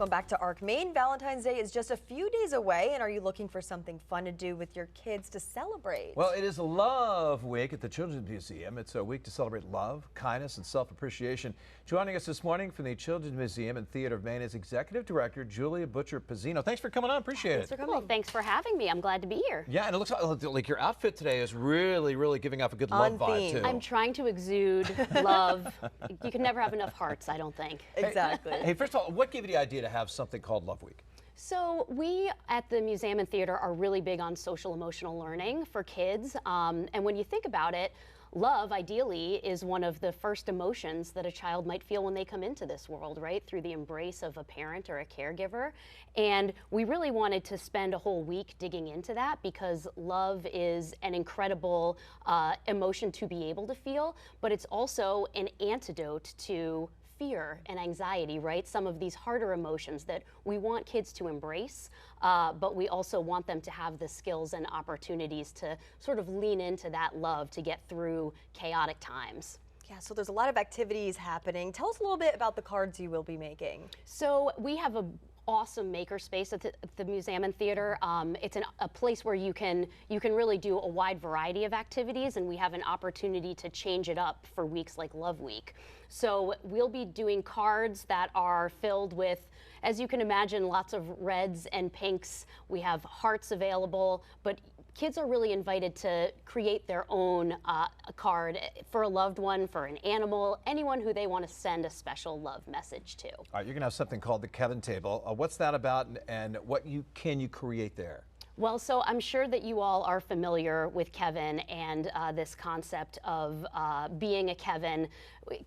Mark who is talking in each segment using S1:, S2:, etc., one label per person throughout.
S1: Welcome back to ARC Maine. Valentine's Day is just a few days away, and are you looking for something fun to do with your kids to celebrate?
S2: Well, it is Love Week at the Children's Museum. It's a week to celebrate love, kindness, and self-appreciation. Joining us this morning from the Children's Museum and Theatre of Maine is Executive Director Julie Butcher Pezzino. Thanks for coming on. Appreciate it.
S1: Thanks for coming.
S3: Well, thanks for having me. I'm glad to be here.
S2: Yeah, and it looks like your outfit today is really giving off a good love vibe, too.
S3: I'm trying to exude love. You can never have enough hearts, I don't think.
S1: Exactly.
S2: Hey, first of all, what gave you the idea to have something called Love Week?
S3: So we at the Museum and Theatre are really big on social emotional learning for kids. And when you think about it, love, ideally, is one of the first emotions that a child might feel when they come into this world, right? Through the embrace of a parent or a caregiver. And we really wanted to spend a whole week digging into that because love is an incredible emotion to be able to feel, but it's also an antidote to fear and anxiety, right? Some of these harder emotions that we want kids to embrace, but we also want them to have the skills and opportunities to sort of lean into that love to get through chaotic times.
S1: Yeah, so there's a lot of activities happening. Tell us a little bit about the cards you will be making.
S3: So we have a awesome makerspace at the Museum and Theatre. It's a place where you can really do a wide variety of activities, and we have an opportunity to change it up for weeks like Love Week. So we'll be doing cards that are filled with, as you can imagine, lots of reds and pinks. We have hearts available, but kids are really invited to create their own card for a loved one, for an animal, anyone who they want to send a special love message to.
S2: All right, you're going to have something called the Kevin Table. What's that about, and what can you create there?
S3: Well, so I'm sure that you all are familiar with Kevin and this concept of being a Kevin.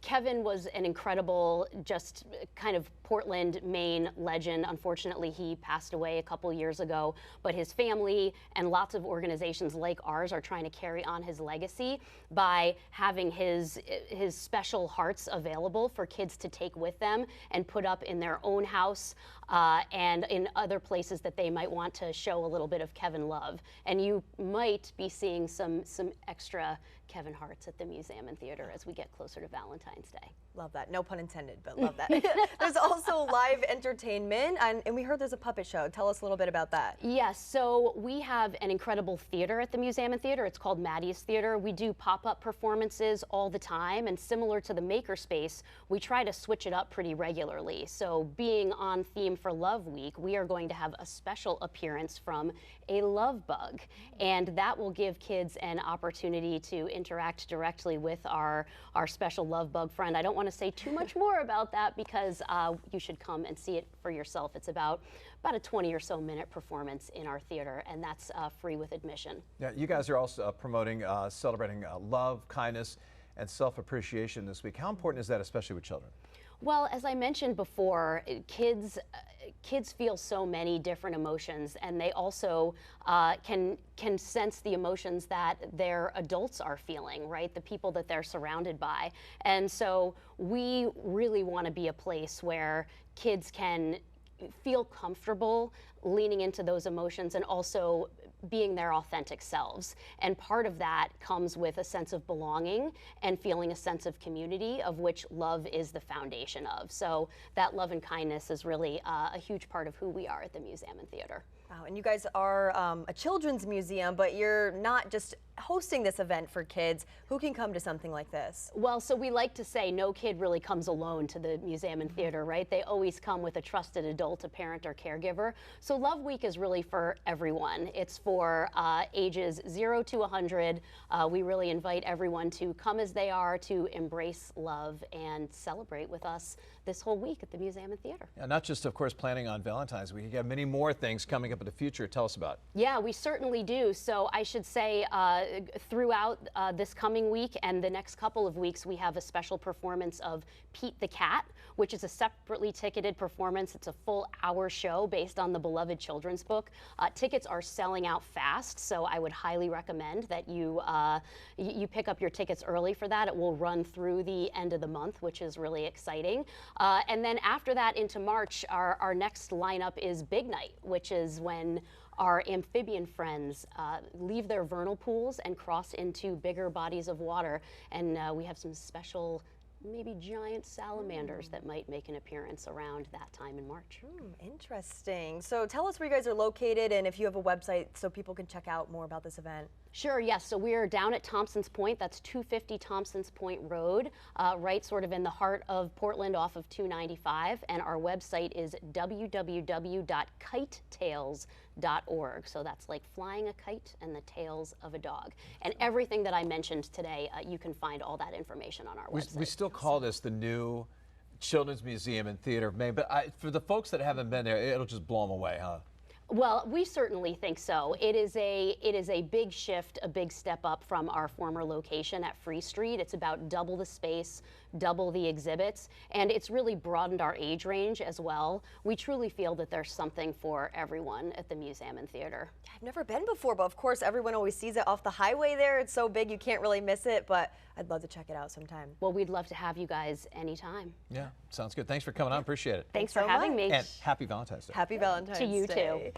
S3: Kevin was an incredible, just kind of Portland, Maine legend. Unfortunately, he passed away a couple years ago, but his family and lots of organizations like ours are trying to carry on his legacy by having his special hearts available for kids to take with them and put up in their own house and in other places that they might want to show a little bit of Kevin love. And you might be seeing some extra Kevin hearts at the Museum and Theatre as we get closer to Valentine's Day.
S1: Love that. No pun intended, but love that. There's also live entertainment, and we heard there's a puppet show. Tell us a little bit about that.
S3: Yes, so we have an incredible theater at the Museum and Theatre. It's called Maddie's Theater. We do pop-up performances all the time, and similar to the Makerspace, we try to switch it up pretty regularly. So being on theme for Love Week, we are going to have a special appearance from a love bug, and that will give kids an opportunity to interact directly with our special love bug friend. I don't want to say too much more about that because you should come and see it for yourself. It's about a 20 or so minute performance in our theater, and that's free with admission.
S2: Yeah, you guys are also promoting, celebrating love, kindness, and self-appreciation this week. How important is that, especially with children?
S3: Well, as I mentioned before, kids feel so many different emotions, and they also can sense the emotions that their adults are feeling, right? The people that they're surrounded by. And so we really want to be a place where kids can feel comfortable leaning into those emotions and also being their authentic selves. And part of that comes with a sense of belonging and feeling a sense of community, of which love is the foundation of. So that love and kindness is really a huge part of who we are at the Museum and Theatre.
S1: Wow, and you guys are a children's museum, but you're not just hosting this event for kids. Who can come to something like this?
S3: Well, so we like to say no kid really comes alone to the Museum and Theatre, right? They always come with a trusted adult, a parent or caregiver. So Love Week is really for everyone. It's for ages 0 to 100. We really invite everyone to come as they are, to embrace love and celebrate with us this whole week at the Museum and Theatre.
S2: Yeah, not just, of course, planning on Valentine's Week. You have many more things coming up in the future. Tell us about it.
S3: Yeah, we certainly do. So I should say throughout this coming week and the next couple of weeks, we have a special performance of Pete the Cat, which is a separately ticketed performance. It's a full hour show based on the beloved children's book. Tickets are selling out fast, so I would highly recommend that you pick up your tickets early for that. It will run through the end of the month, which is really exciting. And then after that into March, our next lineup is Big Night, which is when our amphibian friends leave their vernal pools and cross into bigger bodies of water. And we have some special maybe giant salamanders that might make an appearance around that time in March.
S1: Interesting. So tell us where you guys are located and if you have a website so people can check out more about this event.
S3: Sure, yes. So we're down at Thompson's Point. That's 250 Thompson's Point Road, right sort of in the heart of Portland off of 295. And our website is www.kitetales.org. So that's like flying a kite and the tails of a dog. And everything that I mentioned today, you can find all that information on our website.
S2: We still call this the new Children's Museum and Theater of Maine, but for the folks that haven't been there, it'll just blow them away, huh?
S3: Well, we certainly think so. It is a big shift, a big step up from our former location at Free Street. It's about double the space, double the exhibits, and it's really broadened our age range as well. We truly feel that there's something for everyone at the Museum and Theater.
S1: I've never been before, but of course everyone always sees it off the highway there. It's so big you can't really miss it, but I'd love to check it out sometime.
S3: Well, we'd love to have you guys anytime.
S2: Yeah, sounds good. Thanks for coming on. Appreciate it.
S3: Thanks for
S1: so
S3: having
S1: much.
S3: me.
S2: And happy Valentine's Day.
S1: Happy Valentine's
S3: To you
S1: Day.
S3: too.